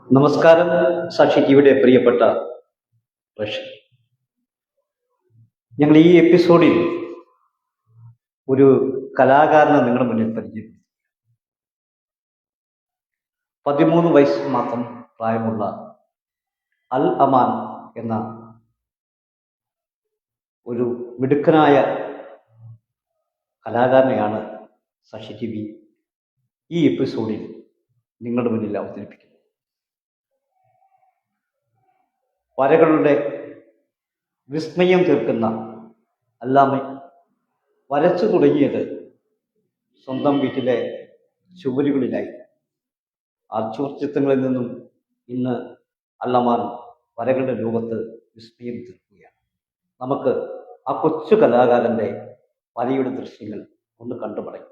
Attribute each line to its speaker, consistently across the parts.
Speaker 1: നമസ്കാരം. സാക്ഷി ടിവിയുടെ പ്രിയപ്പെട്ട പ്രേക്ഷകർ, ഞങ്ങൾ ഈ എപ്പിസോഡിൽ ഒരു കലാകാരനെ നിങ്ങളുടെ മുന്നിൽ പരിചയപ്പെടുത്തി. 13 വയസ്സ് മാത്രം പ്രായമുള്ള അൽ അമാൻ എന്ന ഒരു മിടുക്കനായ കലാകാരനെയാണ് സാക്ഷി ടി വി ഈ എപ്പിസോഡിൽ നിങ്ങളുടെ മുന്നിൽ അവതരിപ്പിക്കുന്നത്. വരകളുടെ വിസ്മയം തീർക്കുന്ന അല്ലാമ വരച്ചു തുടങ്ങിയത് സ്വന്തം വീട്ടിലെ ചുവരുകളിലായി. ആ ചുവർച്ചിത്രങ്ങളിൽ നിന്നും ഇന്ന് അല്ലമാൻ വരകളുടെ ലോകത്ത് വിസ്മയം തീർക്കുകയാണ്. നമുക്ക് ആ കൊച്ചു കലാകാരൻ്റെ വരയുടെ ദൃശ്യങ്ങൾ ഒന്ന് കണ്ടുപടയ്ക്കുക.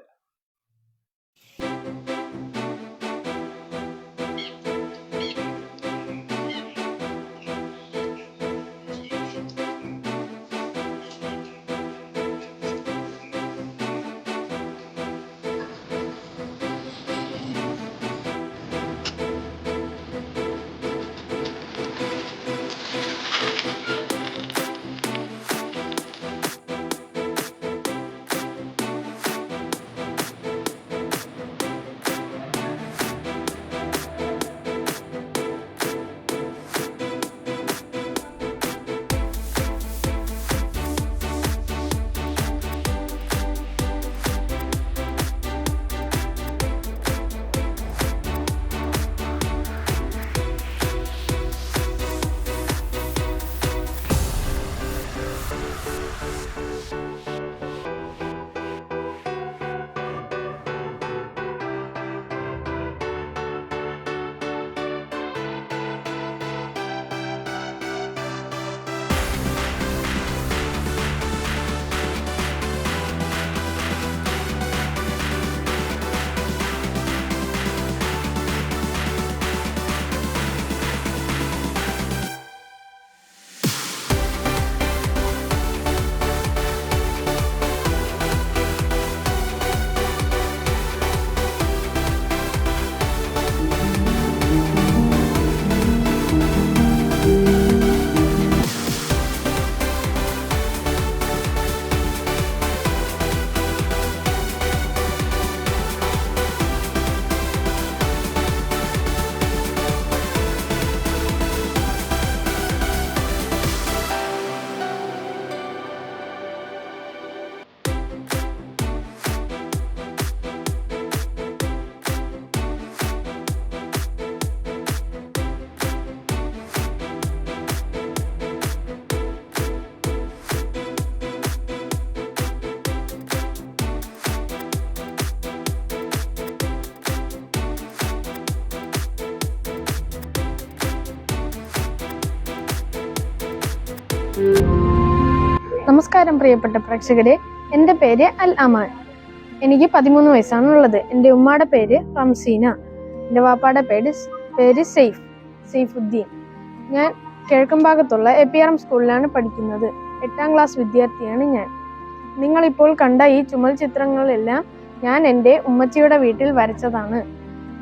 Speaker 2: നമസ്കാരം പ്രിയപ്പെട്ട പ്രേക്ഷകരെ, എൻ്റെ പേര് അൽ അമാൻ. എനിക്ക് 13 വയസ്സാണുള്ളത്. എൻ്റെ ഉമ്മയുടെ പേര് റംസീന. എൻ്റെ വാപ്പയുടെ പേര് സൈഫുദ്ദീൻ. ഞാൻ കിഴക്കമ്പാകത്തുള്ള APRM സ്കൂളിലാണ് പഠിക്കുന്നത്. 8ാം ക്ലാസ് വിദ്യാർത്ഥിയാണ് ഞാൻ. നിങ്ങളിപ്പോൾ കണ്ട ഈ ചുമൽ ചിത്രങ്ങളെല്ലാം ഞാൻ എൻ്റെ ഉമ്മച്ചിയുടെ വീട്ടിൽ വരച്ചതാണ്.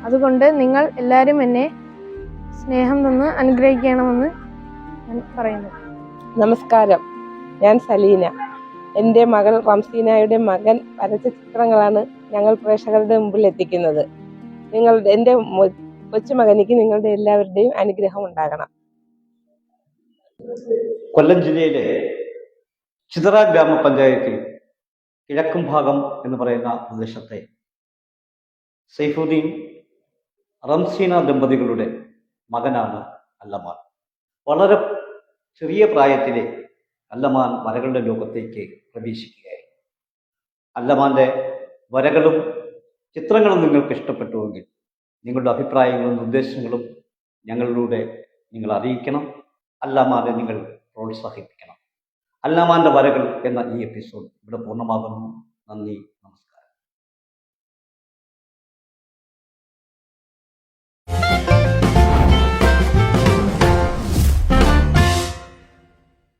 Speaker 2: അതുകൊണ്ട് നിങ്ങൾ എല്ലാവരും എന്നെ സ്നേഹം തന്ന് അനുഗ്രഹിക്കണമെന്ന് ഞാൻ പറയുന്നു.
Speaker 3: നമസ്കാരം, ഞാൻ സലീന. എൻ്റെ മകൾ റംസീനയുടെ മകൻ വരച്ച ചിത്രങ്ങളാണ് ഞങ്ങൾ പ്രേക്ഷകരുടെ മുമ്പിൽ എത്തിക്കുന്നത്. എൻ്റെ കൊച്ചുമകനിക്ക് നിങ്ങളുടെ എല്ലാവരുടെയും അനുഗ്രഹം ഉണ്ടാകണം.
Speaker 1: കൊല്ലം ജില്ലയിലെ ചിതറ ഗ്രാമപഞ്ചായത്തിൽ കിഴക്കും ഭാഗം എന്ന് പറയുന്ന പ്രദേശത്തെ സൈഫുദ്ദീൻ റംസീന ദമ്പതികളുടെ മകനാണ് അല്ലമാൻ. വളരെ ചെറിയ പ്രായത്തിലെ അല്ലമാൻ വരകളുടെ ലോകത്തേക്ക് പ്രവേശിക്കുകയായി. അല്ലമാൻ്റെ വരകളും ചിത്രങ്ങളും നിങ്ങൾക്ക് ഇഷ്ടപ്പെട്ടുവെങ്കിൽ നിങ്ങളുടെ അഭിപ്രായങ്ങളും നിർദ്ദേശങ്ങളും ഞങ്ങളിലൂടെ നിങ്ങൾ അറിയിക്കണം. അല്ലമാനെ നിങ്ങൾ പ്രോത്സാഹിപ്പിക്കണം. അല്ലമാൻ്റെ വരകൾ എന്ന ഈ എപ്പിസോഡ് ഇവിടെ പൂർണ്ണമാകുന്നു. നന്ദി, നമസ്കാരം.